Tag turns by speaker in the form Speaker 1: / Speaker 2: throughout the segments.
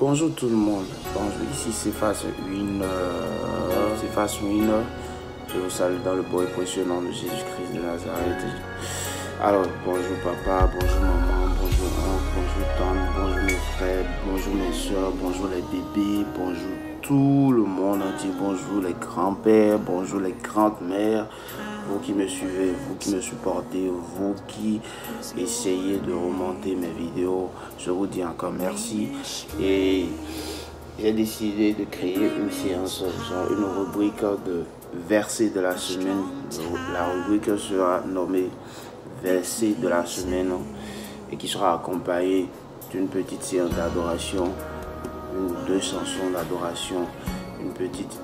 Speaker 1: Bonjour tout le monde. Bonjour, ici c'est Face Win. Je vous salue dans le beau et précieux nom de Jésus-Christ de Nazareth. Alors, bonjour papa, bonjour maman, bonjour oncle, bonjour tante, bonjour mes frères, bonjour mes soeurs, bonjour les bébés, bonjour tout le monde entier, bonjour les grands-pères, bonjour les grandes-mères, vous qui me suivez, vous qui me supportez, vous qui essayez de remonter mes vidéos, je vous dis encore merci. Et j'ai décidé de créer une séance, genre une rubrique de versets de la semaine. La rubrique sera nommée Versets de la semaine et qui sera accompagnée d'une petite séance d'adoration, deux chansons d'adoration, une petite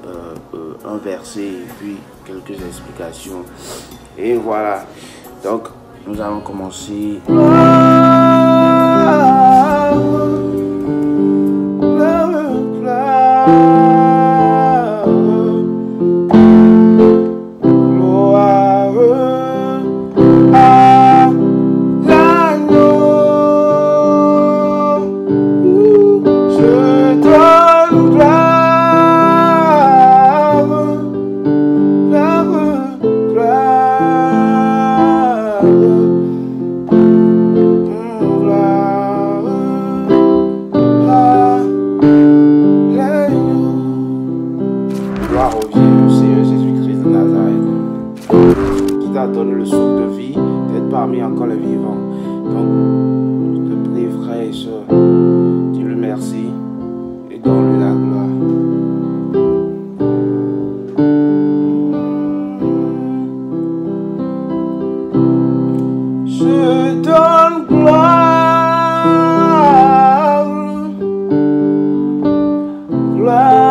Speaker 1: un verset et puis quelques explications. Et voilà, donc nous allons commencer. Donne le souffle de vie, d'être parmi encore les vivants. Donc, je te prie, frère et soeur, dis-lui merci et donne-lui la gloire. Je donne gloire, gloire.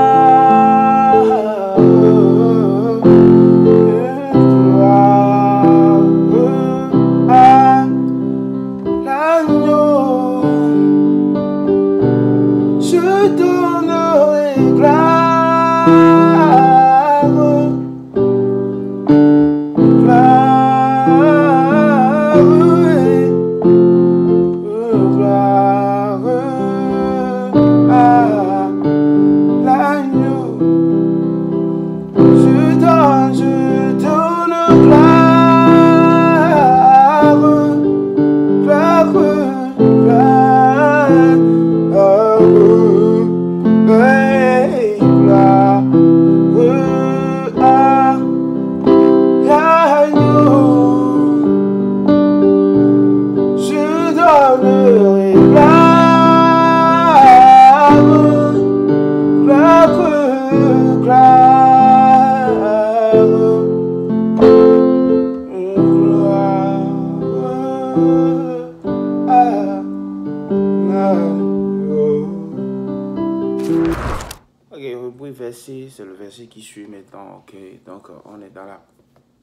Speaker 1: Ok, rubrique verset, c'est le verset qui suit maintenant. Ok, donc on est dans la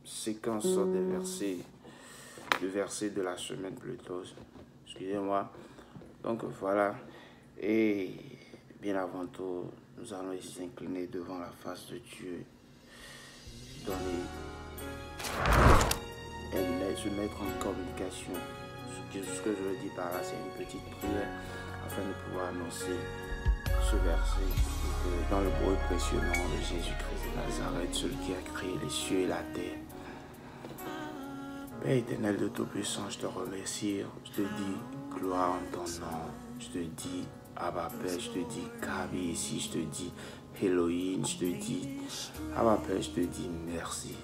Speaker 1: séquence des versets, du verset de la semaine plutôt. Excusez-moi. Donc voilà, et bien avant tout, nous allons ici incliner devant la face de Dieu, donner et se mettre en communication. Ce que je veux dire par là, c'est une petite prière afin de pouvoir annoncer ce verset dans le beau et précieux nom de Jésus-Christ de Nazareth, celui qui a créé les cieux et la terre. Père éternel de Tout-Puissant, je te remercie, je te dis gloire en ton nom, je te dis Abba Père, je te dis Kabi ici, je te dis Elohim, je te dis Abba Père, je te dis merci.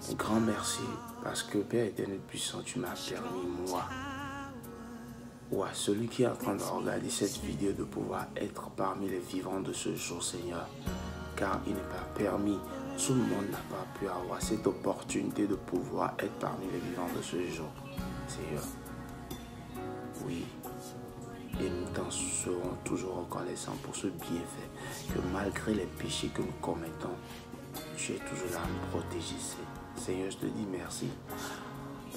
Speaker 1: Un grand merci parce que Père éternel puissant, tu m'as permis moi ou à celui qui est en train de regarder cette vidéo de pouvoir être parmi les vivants de ce jour, Seigneur, car il n'est pas permis, tout le monde n'a pas pu avoir cette opportunité de pouvoir être parmi les vivants de ce jour, Seigneur. Oui, et nous t'en serons toujours reconnaissants pour ce bienfait, que malgré les péchés que nous commettons, tu es toujours là à nous protéger, Seigneur, je te dis merci.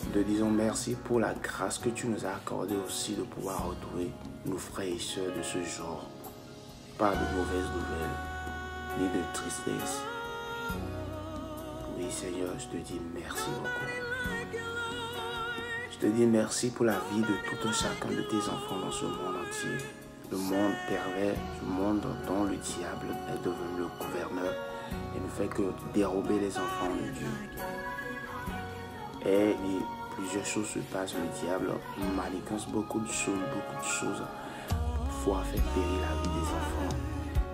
Speaker 1: Nous te disons merci pour la grâce que tu nous as accordée aussi de pouvoir retrouver nos frères et sœurs de ce jour. Pas de mauvaises nouvelles, ni de tristesse. Oui Seigneur, je te dis merci beaucoup. Je te dis merci pour la vie de tout un chacun de tes enfants dans ce monde entier. le monde pervers, du monde dont le diable est devenu le gouverneur et ne fait que dérober les enfants de Dieu. Et plusieurs choses se passent, le diable manigance beaucoup de choses pour pouvoir faire périr la vie des enfants.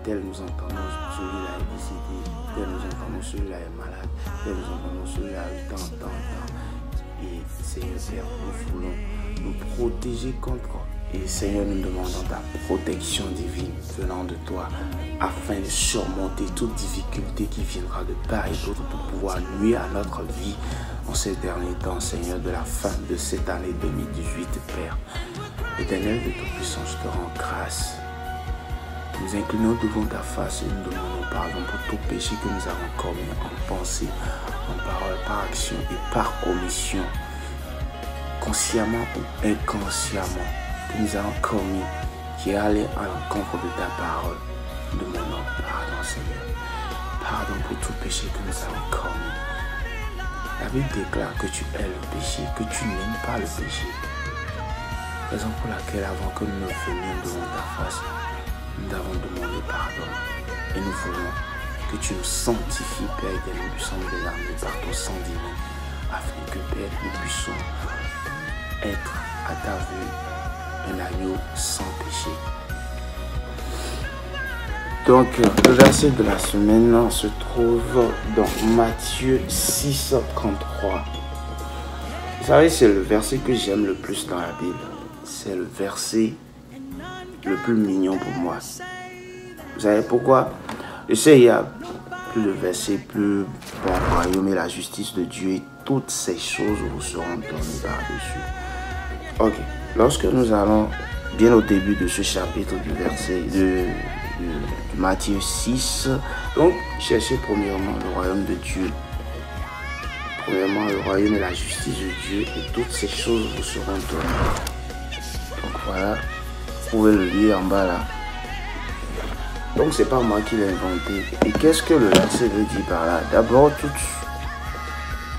Speaker 1: Tel nous entendons, celui-là est décédé, tel nous entendons, celui-là est malade, tel nous entendons, celui-là a eu tant. Et Seigneur Père, nous voulons nous protéger contre. Et Seigneur, nous demandons ta protection divine venant de toi afin de surmonter toute difficulté qui viendra de part et d'autre pour pouvoir nuire à notre vie en ces derniers temps, Seigneur, de la fin de cette année 2018, Père. Éternel de Tout-Puissant, je te rends grâce. Nous inclinons devant ta face et nous demandons pardon pour tout péché que nous avons commis en pensée, en parole, par action et par omission, consciemment ou inconsciemment, que nous avons commis, qui est allé à l'encontre de ta parole. Nous demandons pardon, Seigneur. Pardon pour tout péché que nous avons commis. La Bible déclare que tu hais le péché, que tu n'aimes pas le péché. Raison pour laquelle avant que nous ne venions devant ta face, nous avons demandé pardon. Et nous voulons que tu nous sanctifies, Père éternel, puissant de l'armée par ton sang divin, afin que, Père, nous puissions être à ta vue un agneau sans péché. Donc, le verset de la semaine se trouve dans Matthieu 6, 33. Vous savez, c'est le verset que j'aime le plus dans la Bible. C'est le verset le plus mignon pour moi. Vous savez pourquoi? Je sais, il y a plus de versets, plus bon royaume et la justice de Dieu et toutes ces choses vous seront données par-dessus. Ok, lorsque nous allons bien au début de ce chapitre du verset de Matthieu 6, donc cherchez premièrement le royaume de Dieu. Premièrement, le royaume et la justice de Dieu et toutes ces choses vous seront données. Donc voilà, vous pouvez le lire en bas là. Donc c'est pas moi qui l'ai inventé. Et qu'est-ce que le verset veut dire par là? D'abord,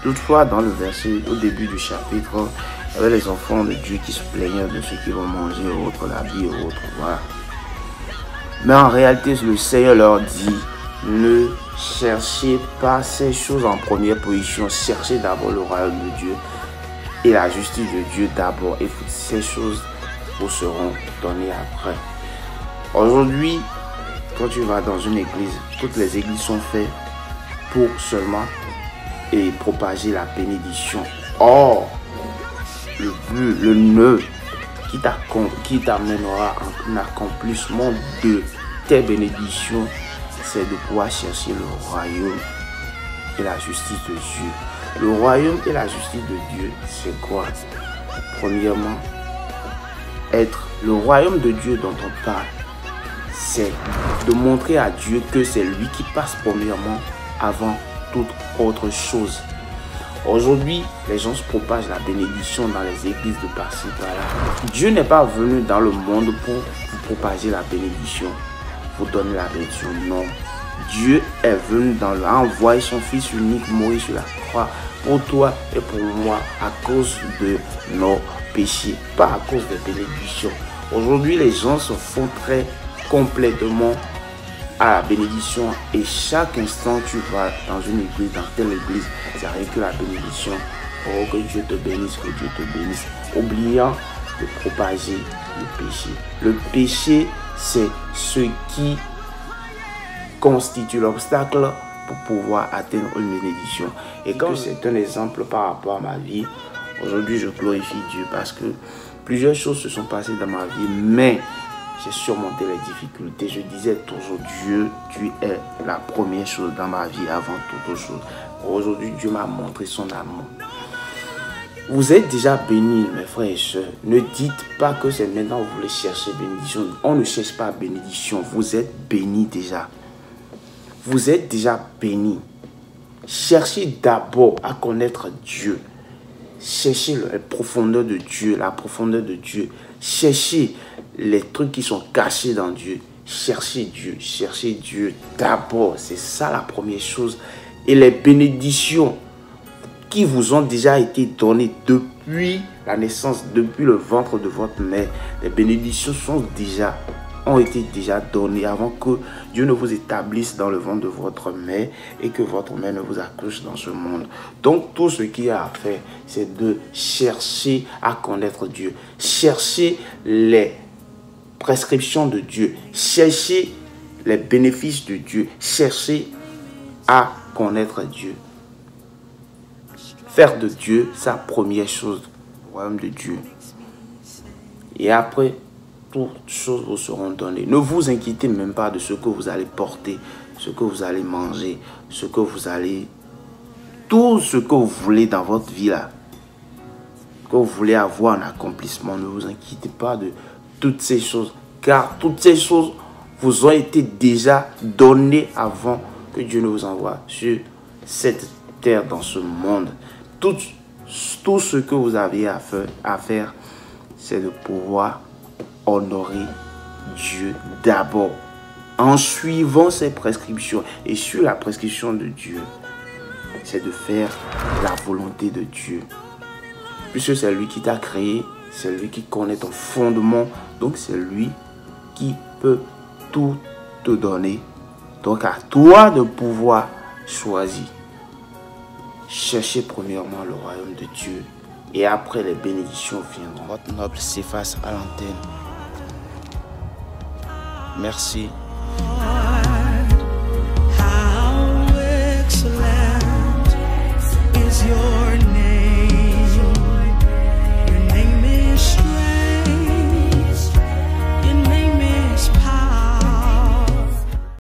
Speaker 1: toutefois dans le verset, au début du chapitre, il y avait les enfants de Dieu qui se plaignaient de ceux qui vont manger autre, la vie autre, voilà. Mais en réalité, le Seigneur leur dit, ne cherchez pas ces choses en première position, cherchez d'abord le royaume de Dieu et la justice de Dieu d'abord, et ces choses vous seront données après. Aujourd'hui, quand tu vas dans une église, toutes les églises sont faites pour seulement propager la bénédiction. Or, le but, le nœud qui t'amènera à un accomplissement de tes bénédictions, c'est de pouvoir chercher le royaume et la justice de Dieu. Le royaume et la justice de Dieu, c'est quoi? Premièrement, être le royaume de Dieu dont on parle, c'est de montrer à Dieu que c'est lui qui passe premièrement avant toute autre chose. Aujourd'hui, les gens se propagent la bénédiction dans les églises de par-ci, par-là. Dieu n'est pas venu dans le monde pour vous propager la bénédiction, vous donner la bénédiction. Non. Dieu est venu a envoyé son Fils unique mourir sur la croix pour toi et pour moi à cause de nos péchés, pas à cause des bénédictions. Aujourd'hui, les gens se font très complètement à la bénédiction et chaque instant tu vas dans une église, dans telle église, c'est rien que la bénédiction. Oh, que Dieu te bénisse, que Dieu te bénisse, oubliant de propager le péché. Le péché, c'est ce qui constitue l'obstacle pour pouvoir atteindre une bénédiction. Et comme c'est un exemple par rapport à ma vie, aujourd'hui je glorifie Dieu parce que plusieurs choses se sont passées dans ma vie, mais j'ai surmonté les difficultés. Je disais toujours, Dieu, tu es la première chose dans ma vie avant toute chose. Aujourd'hui, Dieu m'a montré son amour. Vous êtes déjà bénis, mes frères et sœurs. Ne dites pas que c'est maintenant que vous voulez chercher bénédiction. On ne cherche pas bénédiction. Vous êtes bénis déjà. Vous êtes déjà bénis. Cherchez d'abord à connaître Dieu. Cherchez la profondeur de Dieu, la profondeur de Dieu. Cherchez les trucs qui sont cachés dans Dieu. Cherchez Dieu d'abord. C'est ça la première chose. Et les bénédictions qui vous ont déjà été données depuis la naissance, depuis le ventre de votre mère, les bénédictions sont déjà ont été déjà donnés avant que Dieu ne vous établisse dans le ventre de votre mère et que votre mère ne vous accouche dans ce monde. Donc tout ce qu'il y a à faire, c'est de chercher à connaître Dieu, chercher les prescriptions de Dieu, chercher les bénéfices de Dieu, chercher à connaître Dieu. Faire de Dieu sa première chose, le royaume de Dieu. Et après, toutes choses vous seront données. Ne vous inquiétez même pas de ce que vous allez porter, ce que vous allez manger, ce que vous allez... Tout ce que vous voulez dans votre vie là, que vous voulez avoir un accomplissement, ne vous inquiétez pas de toutes ces choses. Car toutes ces choses vous ont été déjà données avant que Dieu ne vous envoie sur cette terre, dans ce monde. Tout ce que vous avez à faire, c'est de pouvoir honorer Dieu d'abord en suivant ses prescriptions. Et sur la prescription de Dieu, c'est de faire la volonté de Dieu. Puisque c'est lui qui t'a créé, c'est lui qui connaît ton fondement, donc c'est lui qui peut tout te donner. Donc à toi de pouvoir choisir. Cherchez premièrement le royaume de Dieu et après les bénédictions viendront. Votre noble s'efface à l'antenne. Merci.